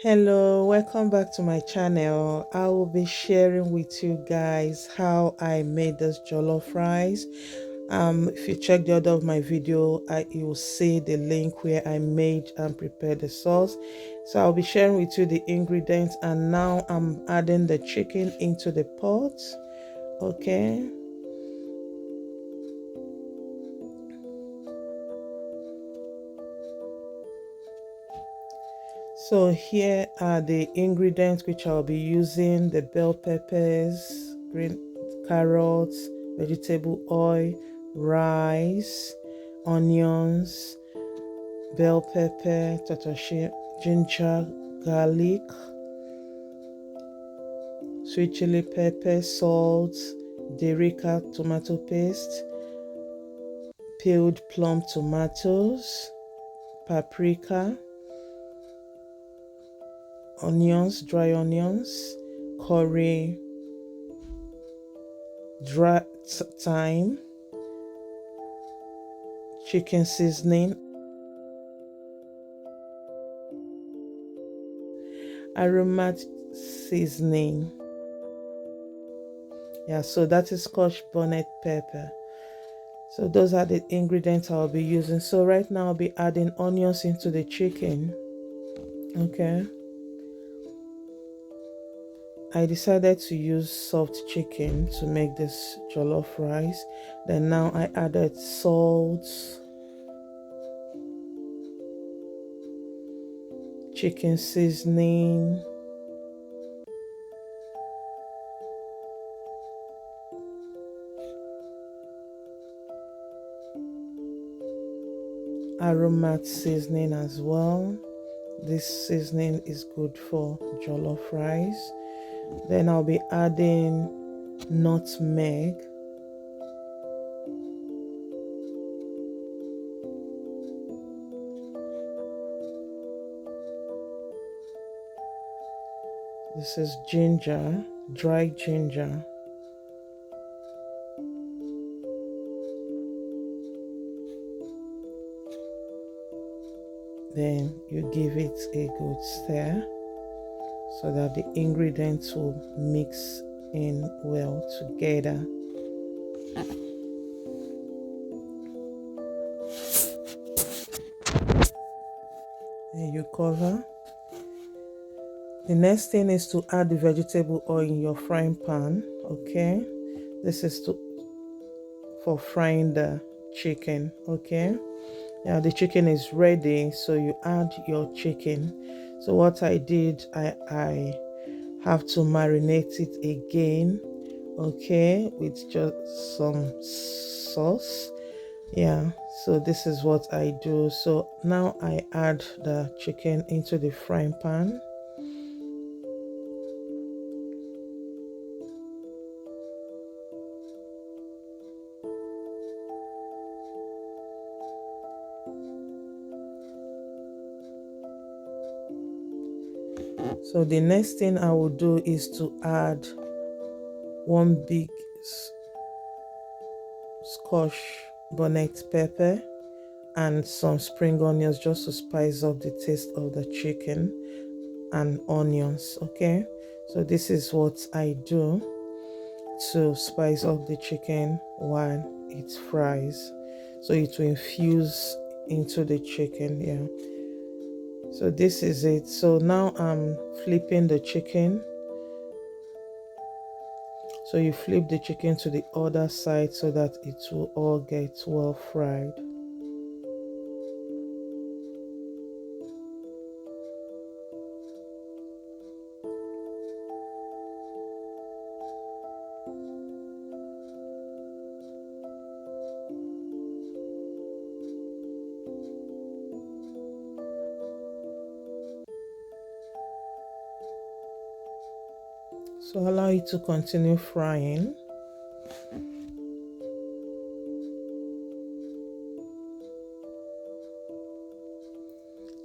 Hello, welcome back to my channel. I will be sharing with you guys how I made this jollof rice. If you check the order of my video, you will see the link where I made and prepared the sauce. So I'll be sharing with you the ingredients, and now I'm adding the chicken into the pot. Okay. So here are the ingredients which I'll be using: the bell peppers, green carrots, vegetable oil, rice, onions, bell pepper, tatashe, ginger, garlic, sweet chili pepper, salt, derica tomato paste, peeled plum tomatoes, paprika, onions, dry onions, curry, dry thyme, chicken seasoning, Aromat seasoning. Yeah, so that is Scotch bonnet pepper. So those are the ingredients I'll be using. So right now I'll be adding onions into the chicken. Okay. I decided to use soft chicken to make this jollof rice. Then now I added salt, chicken seasoning, Aromat seasoning as well. This seasoning is good for jollof rice. Then I'll be adding nutmeg, this is ginger, dry ginger. Then you give it a good stir so that the ingredients will mix in well together. Then you cover. The next thing is to add the vegetable oil in your frying pan. Okay, this is for frying the chicken. Okay, now the chicken is ready, so you add your chicken. So what I did, I have to marinate it again, okay, with just some sauce. Yeah, so this is what I do. So now I add the chicken into the frying pan. So the next thing I will do is to add one big Scotch bonnet pepper and some spring onions just to spice up the taste of the chicken and onions. Okay, so this is what I do to spice up the chicken while it fries, so it will infuse into the chicken. Yeah, so this is it. So now I'm flipping the chicken. So you flip the chicken to the other side so that it will all get well fried. So allow it to continue frying.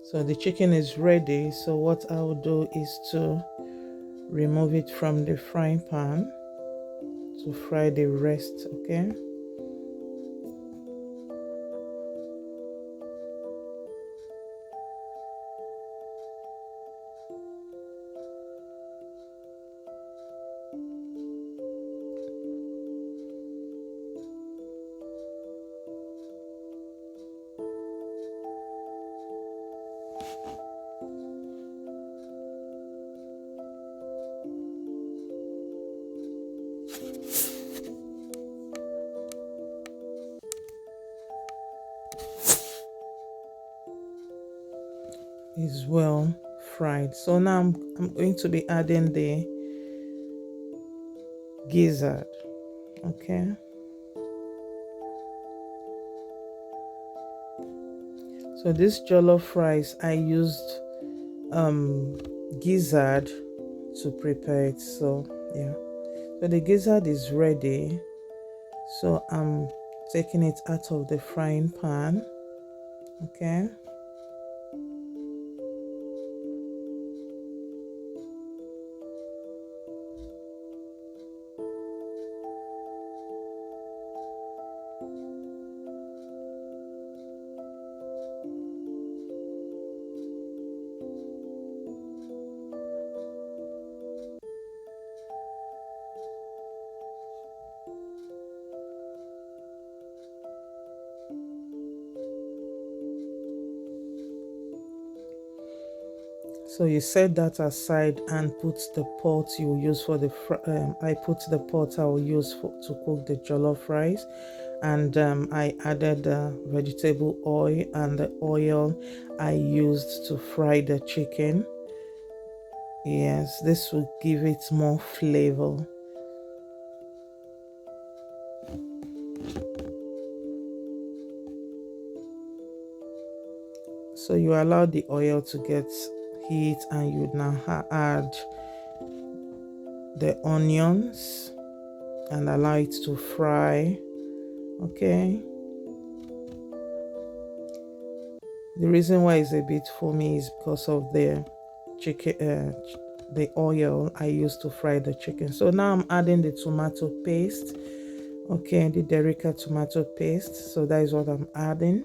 So the chicken is ready. So what I will do is to remove it from the frying pan to fry the rest. Okay. is well fried. So now I'm going to be adding the gizzard. Okay. So this jollof rice, I used gizzard to prepare it. So yeah. So the gizzard is ready. So I'm taking it out of the frying pan. Okay. So you set that aside and put the pot you will use for the I put the pot I will use to cook the jollof rice, and I added vegetable oil and the oil I used to fry the chicken. Yes, this will give it more flavor. So you allow the oil to get heat, and you now add the onions and allow it to fry. Okay. The reason why it's a bit foamy is because of the chicken, the oil I used to fry the chicken. So now I'm adding the tomato paste. Okay, the Derica tomato paste. So that is what I'm adding.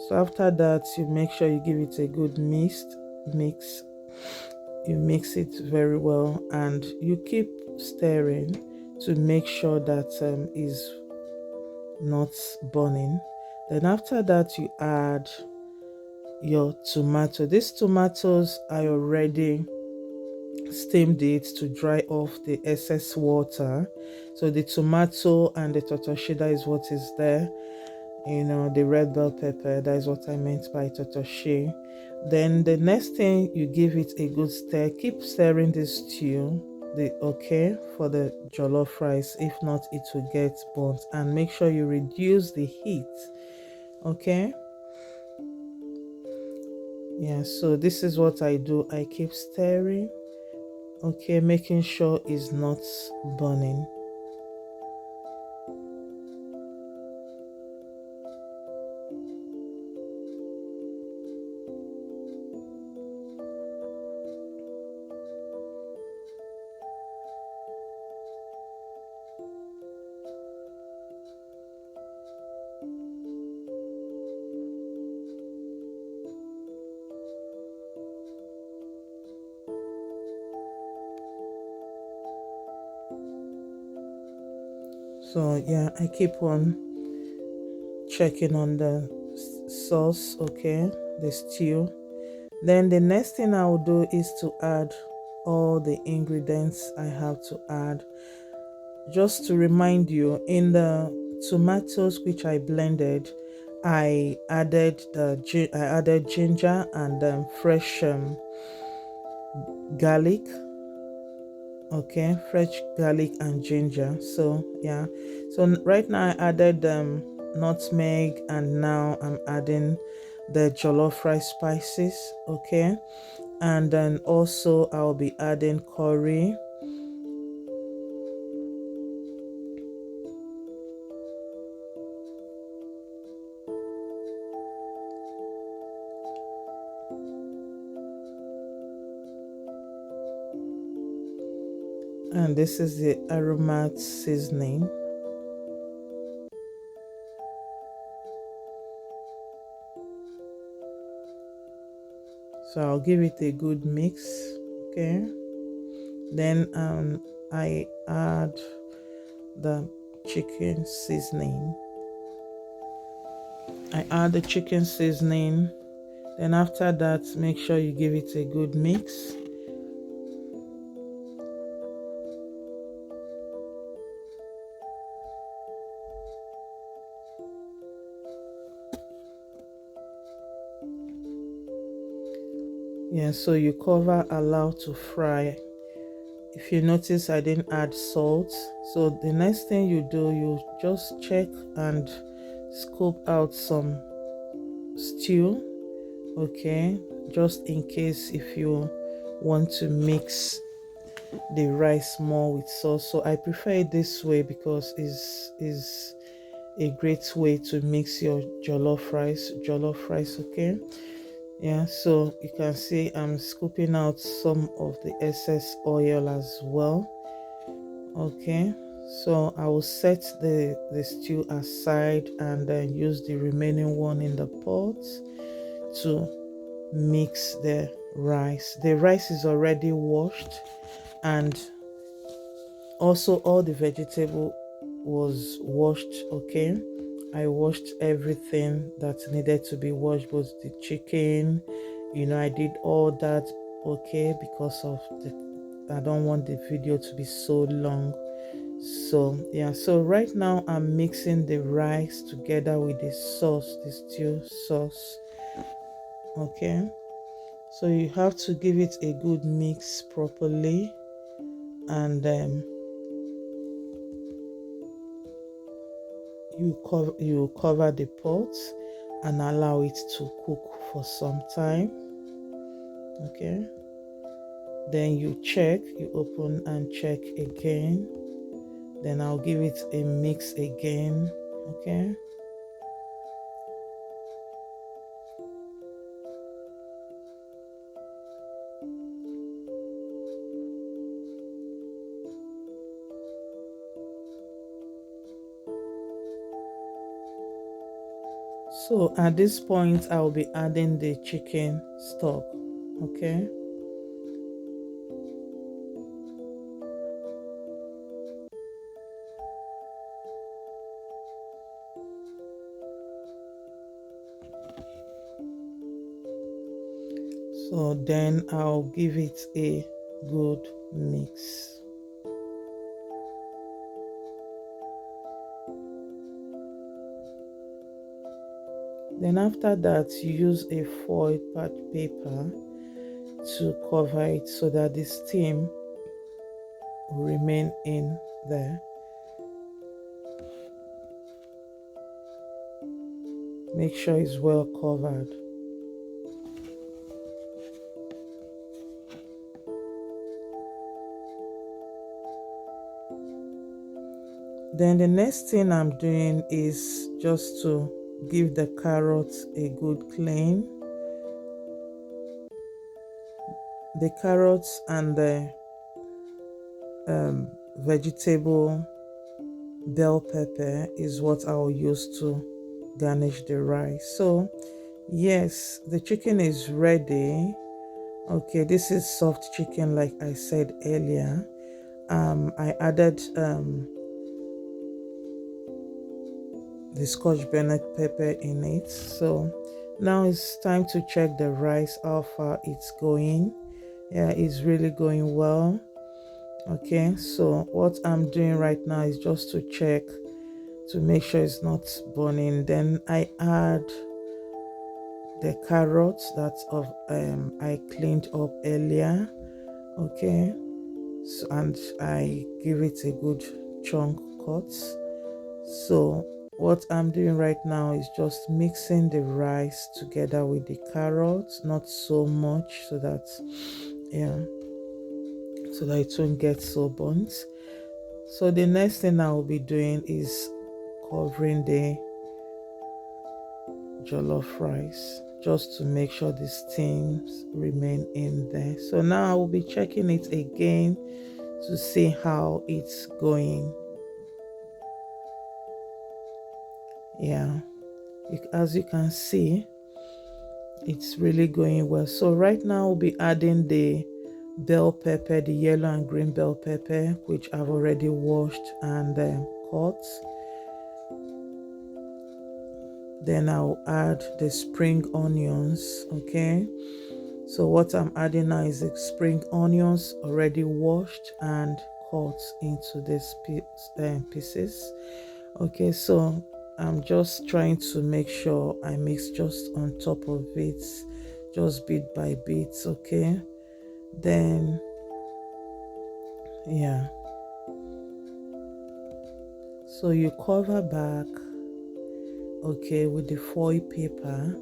So after that, you make sure you give it a good mix. You mix it very well, and you keep stirring to make sure that is not burning. Then after that, you add your tomato. These tomatoes I already steamed it to dry off the excess water. So the tomato and the tatashe, that is what is there. The red bell pepper, that is what I meant by tatashe. Then the next thing, you give it a good stir. Keep stirring this stew, for the jollof rice. If not, it will get burnt. And make sure you reduce the heat. Okay. Yeah, so this is what I do. I keep stirring. Okay, making sure it's not burning. So yeah, I keep on checking on the sauce, okay, the stew. Then the next thing I will do is to add all the ingredients I have to add. Just to remind you, in the tomatoes which I blended, I added ginger and fresh garlic. Okay, fresh garlic and ginger. So yeah, so right now I added nutmeg, and now I'm adding the jollof rice spices. Okay, and then also I'll be adding curry. And this is the Aromat seasoning. So I'll give it a good mix. Okay, then I add the chicken seasoning. I add the chicken seasoning. Then after that, make sure you give it a good mix. Yeah, so you cover, allow to fry. If you notice, I didn't add salt. So the next thing you do, you just check and scoop out some stew, okay, just in case if you want to mix the rice more with sauce. So I prefer it this way because is a great way to mix your jollof rice, okay. Yeah, so you can see I'm scooping out some of the excess oil as well. Okay, so I will set the stew aside and then use the remaining one in the pot to mix the rice. The rice is already washed, and also all the vegetable was washed. Okay, I washed everything that needed to be washed, both the chicken, I did all that, okay, because of the I don't want the video to be so long. So yeah, so right now I'm mixing the rice together with the sauce, the stew sauce. Okay, so you have to give it a good mix properly, and you cover the pot and allow it to cook for some time. Okay, then you open and check again. Then I'll give it a mix again. Okay, so at this point I'll be adding the chicken stock. Okay, so then I'll give it a good mix. Then after that, you use a foil paper to cover it so that the steam will remain in there. Make sure it's well covered. Then the next thing I'm doing is just to give the carrots a good clean. The carrots and the vegetable bell pepper is what I'll use to garnish the rice. So yes, the chicken is ready. Okay, this is soft chicken like I said earlier. I added the Scotch bonnet pepper in it. So now it's time to check the rice, how far it's going. Yeah, it's really going well. Okay, so what I'm doing right now is just to check to make sure it's not burning. Then I add the carrots that I cleaned up earlier. Okay, so, and I give it a good chunk cut. So what I'm doing right now is just mixing the rice together with the carrots, not so much, so that it won't get so burnt. So the next thing I will be doing is covering the jollof rice, just to make sure the steams remain in there. So now I will be checking it again to see how it's going. Yeah, as you can see, it's really going well. So right now we'll be adding the bell pepper, the yellow and green bell pepper, which I've already washed and cut. Then I'll add the spring onions. Okay, so what I'm adding now is the spring onions already washed and cut into these pieces. Okay, so I'm just trying to make sure I mix just on top of it, just bit by bit. Okay, then yeah, so you cover back, okay, with the foil paper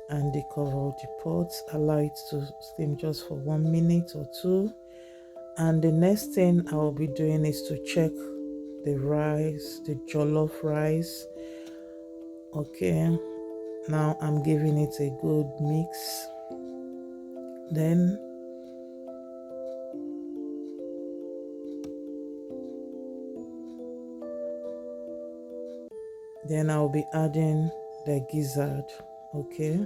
and the cover of the pot. Allow it to steam just for 1 minute or two. And the next thing I will be doing is to check the rice, the jollof rice. Okay, now I'm giving it a good mix. Then I'll be adding the gizzard. Okay,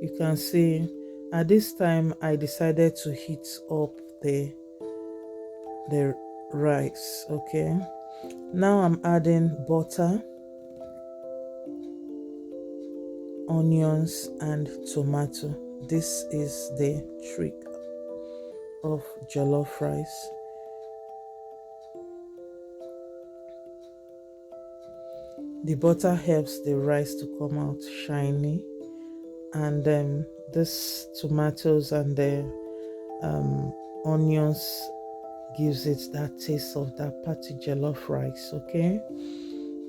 you can see at this time I decided to heat up the rice. Okay, now I'm adding butter, onions and tomato. This is the trick of jollof rice. The butter helps the rice to come out shiny, and this tomatoes and the onions gives it that taste of that party jollof rice. Okay,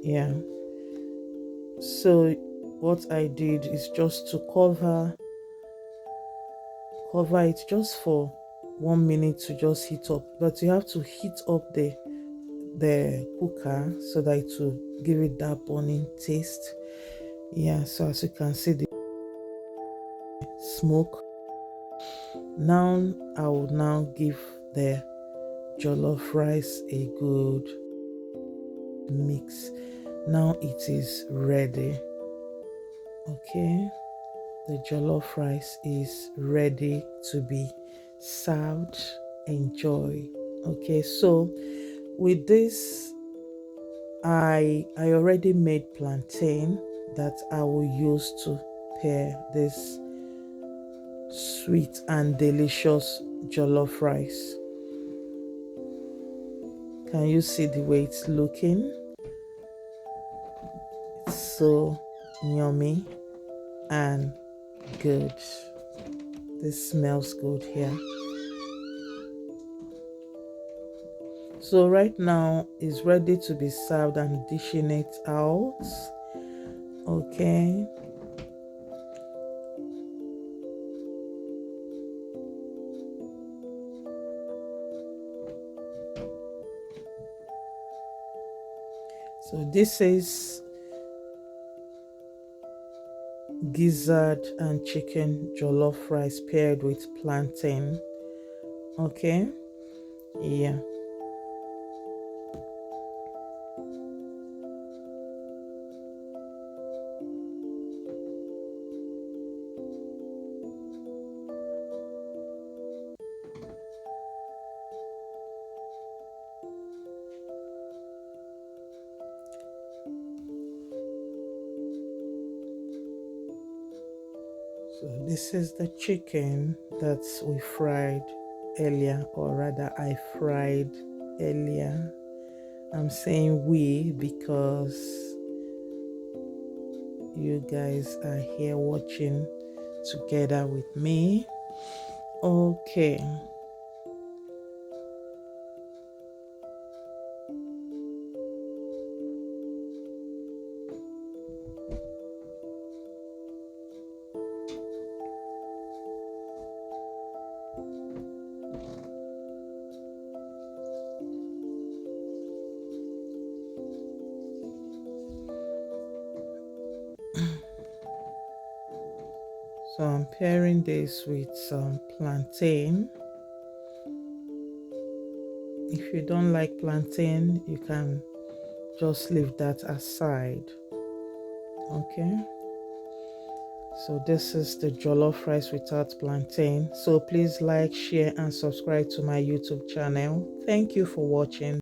yeah, so what I did is just to cover it just for 1 minute to just heat up, but you have to heat up the cooker so that it will give it that burning taste. Yeah, so as you can see the smoke. Now I will now give the jollof rice a good mix. Now it is ready. Okay, the jollof rice is ready to be served. Enjoy. Okay, so with this I already made plantain that I will use to pair this sweet and delicious jollof rice. Can you see the way it's looking? It's so yummy and good. This smells good here. So right now it's ready to be served. I'm dishing it out. Okay, so this is gizzard and chicken jollof rice paired with plantain. Okay, yeah. So this is the chicken that we fried earlier, or rather I fried earlier. I'm saying we because you guys are here watching together with me. Okay. So I'm pairing this with some plantain. If you don't like plantain, you can just leave that aside. Okay, so this is the jollof rice without plantain. So please like, share and subscribe to my YouTube channel. Thank you for watching.